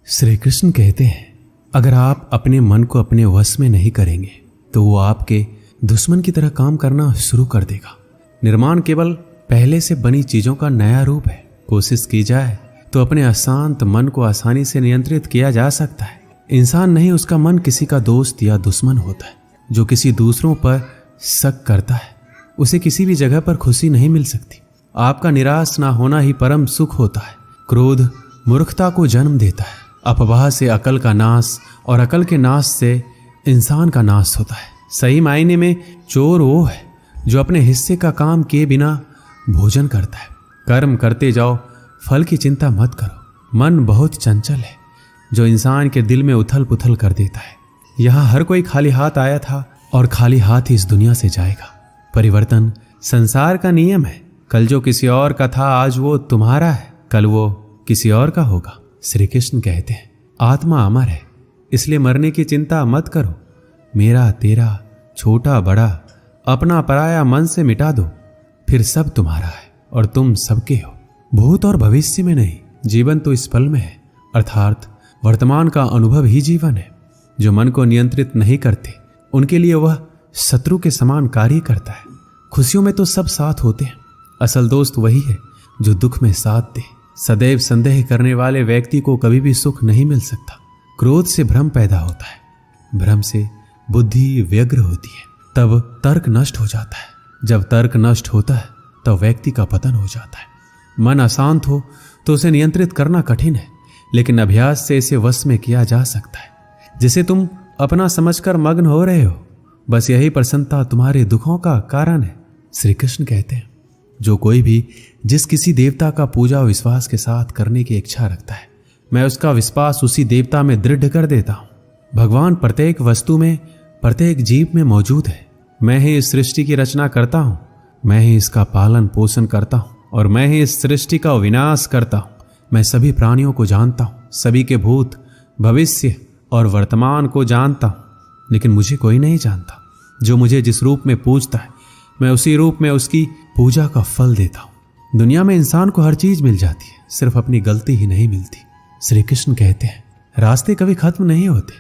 श्री कृष्ण कहते हैं, अगर आप अपने मन को अपने वश में नहीं करेंगे तो वो आपके दुश्मन की तरह काम करना शुरू कर देगा। निर्माण केवल पहले से बनी चीजों का नया रूप है। कोशिश की जाए तो अपने अशांत मन को आसानी से नियंत्रित किया जा सकता है। इंसान नहीं, उसका मन किसी का दोस्त या दुश्मन होता है। जो किसी दूसरों पर शक करता है उसे किसी भी जगह पर खुशी नहीं मिल सकती। आपका निराश ना होना ही परम सुख होता है। क्रोध मूर्खता को जन्म देता है। अफवाह से अकल का नाश और अकल के नाश से इंसान का नाश होता है। सही मायने में चोर वो है जो अपने हिस्से का काम किए बिना भोजन करता है। कर्म करते जाओ, फल की चिंता मत करो। मन बहुत चंचल है जो इंसान के दिल में उथल पुथल कर देता है। यहाँ हर कोई खाली हाथ आया था और खाली हाथ ही इस दुनिया से जाएगा। परिवर्तन संसार का नियम है। कल जो किसी और का था आज वो तुम्हारा है, कल वो किसी और का होगा। श्री कृष्ण कहते हैं, आत्मा अमर है, इसलिए मरने की चिंता मत करो। मेरा तेरा, छोटा बड़ा, अपना पराया मन से मिटा दो, फिर सब तुम्हारा है और तुम सबके हो। भूत और भविष्य में नहीं, जीवन तो इस पल में है, अर्थात वर्तमान का अनुभव ही जीवन है। जो मन को नियंत्रित नहीं करते उनके लिए वह शत्रु के समान कार्य करता है। खुशियों में तो सब साथ होते हैं, असल दोस्त वही है जो दुख में साथ दे। सदैव संदेह करने वाले व्यक्ति को कभी भी सुख नहीं मिल सकता। क्रोध से भ्रम पैदा होता है, भ्रम से बुद्धि व्यग्र होती है, तब तर्क नष्ट हो जाता है। जब तर्क नष्ट होता है तब व्यक्ति का पतन हो जाता है। मन अशांत हो तो उसे नियंत्रित करना कठिन है, लेकिन अभ्यास से इसे वश में किया जा सकता है। जिसे तुम अपना समझकर मग्न हो रहे हो, बस यही प्रसन्नता तुम्हारे दुखों का कारण है। श्री कृष्ण कहते हैं, जो कोई भी जिस किसी देवता का पूजा विश्वास के साथ करने की इच्छा रखता है, मैं उसका विश्वास उसी देवता में दृढ़ कर देता हूं। भगवान प्रत्येक वस्तु में, प्रत्येक जीव में मौजूद है। मैं ही इस सृष्टि की रचना करता हूं, मैं ही इसका पालन पोषण करता हूं और मैं ही इस सृष्टि का विनाश करता हूं। मैं सभी प्राणियों को जानता हूं, सभी के भूत, भविष्य और वर्तमान को जानता हूं, लेकिन मुझे कोई नहीं जानता। जो मुझे जिस रूप में पूजता है मैं उसी रूप में उसकी पूजा का फल देता हूं। दुनिया में इंसान को हर चीज मिल जाती है, सिर्फ अपनी गलती ही नहीं मिलती। श्री कृष्ण कहते हैं, रास्ते कभी खत्म नहीं होते,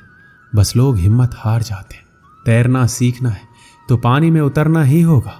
बस लोग हिम्मत हार जाते हैं। तैरना सीखना है तो पानी में उतरना ही होगा।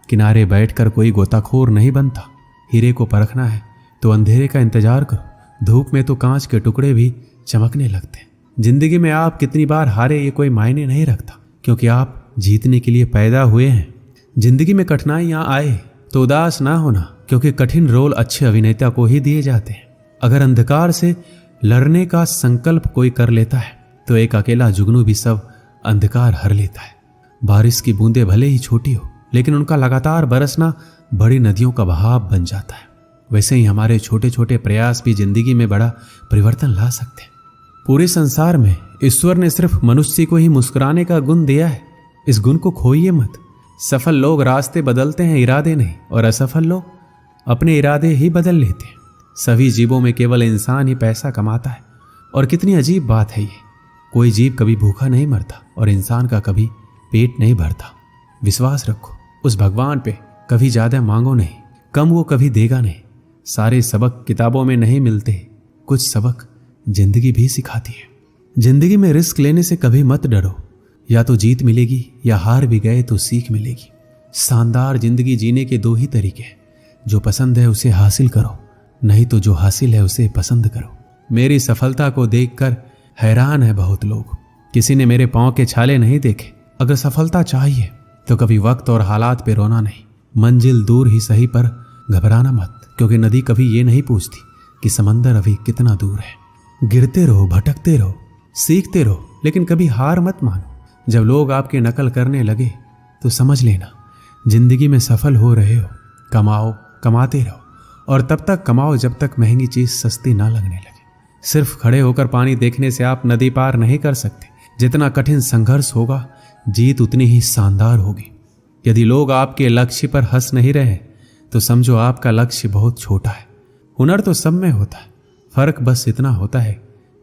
किनारे बैठकर कोई गोताखोर नहीं बनता। हीरे को परखना है तो अंधेरे का इंतजार करो। धूप में तो कांच के टुकड़े भी चमकने लगते हैं। जिंदगी में आप कितनी बार हारे ये कोई मायने नहीं रखता, क्योंकि आप जीतने के लिए पैदा हुए हैं। जिंदगी में कठिनाइयां आए तो उदास ना होना, क्योंकि कठिन रोल अच्छे अभिनेता को ही दिए जाते हैं। अगर अंधकार से लड़ने का संकल्प कोई कर लेता है तो एक अकेला जुगनू भी सब अंधकार हर लेता है। बारिश की बूंदें भले ही छोटी हो, लेकिन उनका लगातार बरसना बड़ी नदियों का बहाव बन जाता है। वैसे ही हमारे छोटे छोटे प्रयास भी जिंदगी में बड़ा परिवर्तन ला सकते हैं। पूरे संसार में ईश्वर ने सिर्फ मनुष्य को ही मुस्कुराने का गुण दिया है। इस गुण को खोइए मत। सफल लोग रास्ते बदलते हैं, इरादे नहीं, और असफल लोग अपने इरादे ही बदल लेते हैं। सभी जीवों में केवल इंसान ही पैसा कमाता है। और कितनी अजीब बात है ये, कोई जीव कभी भूखा नहीं मरता और इंसान का कभी पेट नहीं भरता। विश्वास रखो उस भगवान पे, कभी ज्यादा मांगो नहीं, कम वो कभी देगा नहीं। सारे सबक किताबों में नहीं मिलते, कुछ सबक जिंदगी भी सिखाती है। जिंदगी में रिस्क लेने से कभी मत डरो, या तो जीत मिलेगी या हार भी गए तो सीख मिलेगी। शानदार जिंदगी जीने के दो ही तरीके हैं, जो पसंद है उसे हासिल करो, नहीं तो जो हासिल है उसे पसंद करो। मेरी सफलता को देखकर हैरान है बहुत लोग। किसी ने मेरे पांव के छाले नहीं देखे। अगर सफलता चाहिए तो कभी वक्त और हालात पे रोना नहीं। मंजिल दूर ही सही पर घबराना मत, क्योंकि नदी कभी ये नहीं पूछती कि समंदर अभी कितना दूर है। गिरते रहो, भटकते रहो, सीखते रहो, लेकिन कभी हार मत मानो। जब लोग आपकी नकल करने लगे तो समझ लेना जिंदगी में सफल हो रहे हो। कमाओ, कमाते रहो, और तब तक कमाओ जब तक महंगी चीज सस्ती ना लगने लगे। सिर्फ खड़े होकर पानी देखने से आप नदी पार नहीं कर सकते। जितना कठिन संघर्ष होगा, जीत उतनी ही शानदार होगी। यदि लोग आपके लक्ष्य पर हंस नहीं रहे तो समझो आपका लक्ष्य बहुत छोटा है। हुनर तो सब में होता है, फर्क बस इतना होता है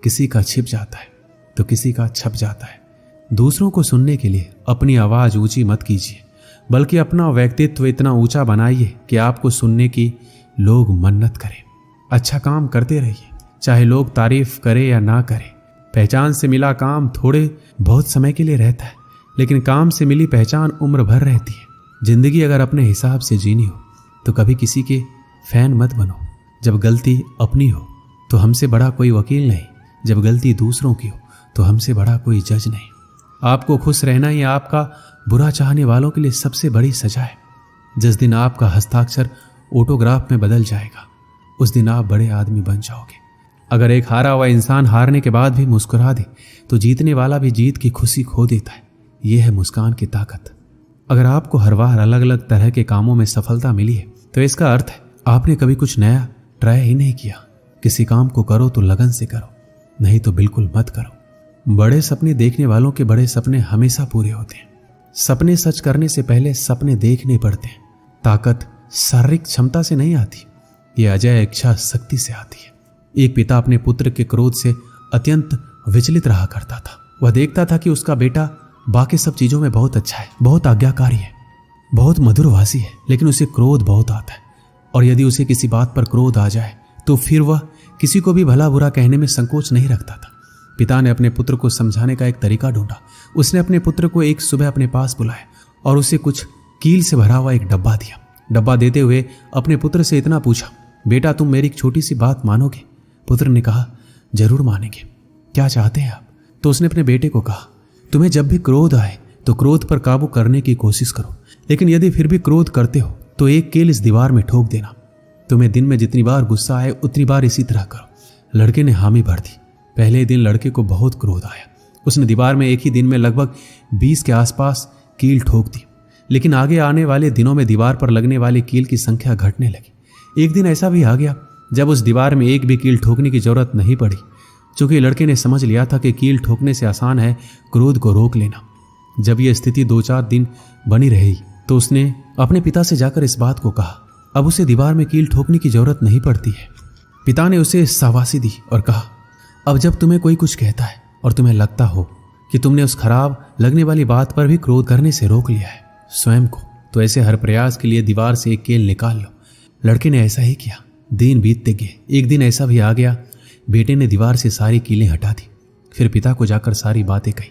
किसी का छिप जाता है तो किसी का छप जाता है। दूसरों को सुनने के लिए अपनी आवाज ऊंची मत कीजिए, बल्कि अपना व्यक्तित्व इतना ऊंचा बनाइए कि आपको सुनने की लोग मन्नत करें। अच्छा काम करते रहिए, चाहे लोग तारीफ करे या ना करे। पहचान से मिला काम थोड़े बहुत समय के लिए रहता है, लेकिन काम से मिली पहचान उम्र भर रहती है। जिंदगी अगर अपने हिसाब से जीनी हो तो कभी किसी के फैन मत बनो। जब गलती अपनी हो तो हमसे बड़ा कोई वकील नहीं, जब गलती दूसरों की हो तो हमसे बड़ा कोई जज नहीं। आपको खुश रहना ही आपका बुरा चाहने वालों के लिए सबसे बड़ी सजा है। जिस दिन आपका हस्ताक्षर ऑटोग्राफ में बदल जाएगा उस दिन आप बड़े आदमी बन जाओगे। अगर एक हारा हुआ इंसान हारने के बाद भी मुस्कुरा दे तो जीतने वाला भी जीत की खुशी खो देता है। यह है मुस्कान की ताकत। अगर आपको हर बार अलग अलग तरह के कामों में सफलता मिली है तो इसका अर्थ है आपने कभी कुछ नया ट्राई ही नहीं किया। किसी काम को करो तो लगन से करो, नहीं तो बिल्कुल मत करो। बड़े सपने देखने वालों के बड़े सपने हमेशा पूरे होते हैं। सपने सच करने से पहले सपने देखने पड़ते हैं। ताकत शारीरिक क्षमता से नहीं आती, ये अजय इच्छा शक्ति से आती है। एक पिता अपने पुत्र के क्रोध से अत्यंत विचलित रहा करता था। वह देखता था कि उसका बेटा बाकी सब चीजों में बहुत अच्छा है, बहुत आज्ञाकारी है, बहुत मधुरभाषी है, लेकिन उसे क्रोध बहुत आता है। और यदि उसे किसी बात पर क्रोध आ जाए तो फिर वह किसी को भी भला बुरा कहने में संकोच नहीं रखता था। पिता ने अपने पुत्र को समझाने का एक तरीका ढूंढा। उसने अपने पुत्र को एक सुबह अपने पास बुलाया और उसे कुछ कील से भरा हुआ एक डब्बा दिया। डब्बा देते हुए अपने पुत्र से इतना पूछा, बेटा तुम मेरी एक छोटी सी बात मानोगे? पुत्र ने कहा, जरूर मानेंगे, क्या चाहते हैं आप? तो उसने अपने बेटे को कहा, तुम्हें जब भी क्रोध आए तो क्रोध पर काबू करने की कोशिश करो, लेकिन यदि फिर भी क्रोध करते हो तो एक कील इस दीवार में ठोक देना। तुम्हें दिन में जितनी बार गुस्सा आए उतनी बार इसी तरह करो। लड़के ने हामी भर दी। पहले दिन लड़के को बहुत क्रोध आया। उसने दीवार में एक ही दिन में लगभग 20 के आसपास कील ठोक दी, लेकिन आगे आने वाले दिनों में दीवार पर लगने वाली कील की संख्या घटने लगी। एक दिन ऐसा भी आ गया जब उस दीवार में एक भी कील ठोकने की जरूरत नहीं पड़ी, चूंकि लड़के ने समझ लिया था कि कील ठोकने से आसान है क्रोध को रोक लेना। जब यह स्थिति 2-4 दिन बनी रही तो उसने अपने पिता से जाकर इस बात को कहा। अब उसे दीवार में कील ठोकने की जरूरत नहीं पड़ती है। पिता ने उसे शाबाशी दी और कहा, अब जब तुम्हें कोई कुछ कहता है और तुम्हें लगता हो कि तुमने उस खराब लगने वाली बात पर भी क्रोध करने से रोक लिया है स्वयं को, तो ऐसे हर प्रयास के लिए दीवार से एक कील निकाल लो। लड़के ने ऐसा ही किया। दिन बीतते गए। एक दिन ऐसा भी आ गया, बेटे ने दीवार से सारी कीलें हटा दी। फिर पिता को जाकर सारी बातें कही।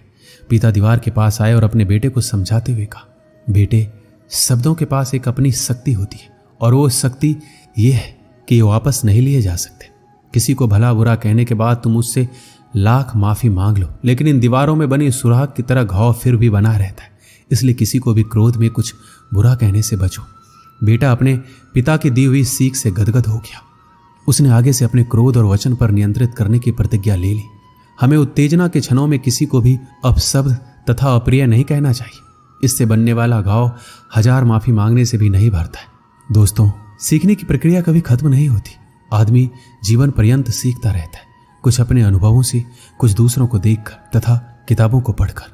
पिता दीवार के पास आए और अपने बेटे को समझाते हुए कहा, बेटे शब्दों के पास एक अपनी शक्ति होती है और वो शक्ति ये है कि ये वापस नहीं लिए जा सकते। किसी को भला बुरा कहने के बाद तुम उससे लाख माफी मांग लो, लेकिन इन दीवारों में बनी सुराख की तरह घाव फिर भी बना रहता है। इसलिए किसी को भी क्रोध में कुछ बुरा कहने से बचो। बेटा अपने पिता की दी हुई सीख से गदगद हो गया। उसने आगे से अपने क्रोध और वचन पर नियंत्रित करने की प्रतिज्ञा ले ली। हमें उत्तेजना के क्षणों में किसी को भी अपशब्द तथा अप्रिय नहीं कहना चाहिए। इससे बनने वाला घाव 1000 माफी मांगने से भी नहीं भरता है। दोस्तों, सीखने की प्रक्रिया कभी खत्म नहीं होती। आदमी जीवन पर्यंत सीखता रहता है, कुछ अपने अनुभवों से, कुछ दूसरों को देखकर तथा किताबों को पढ़कर।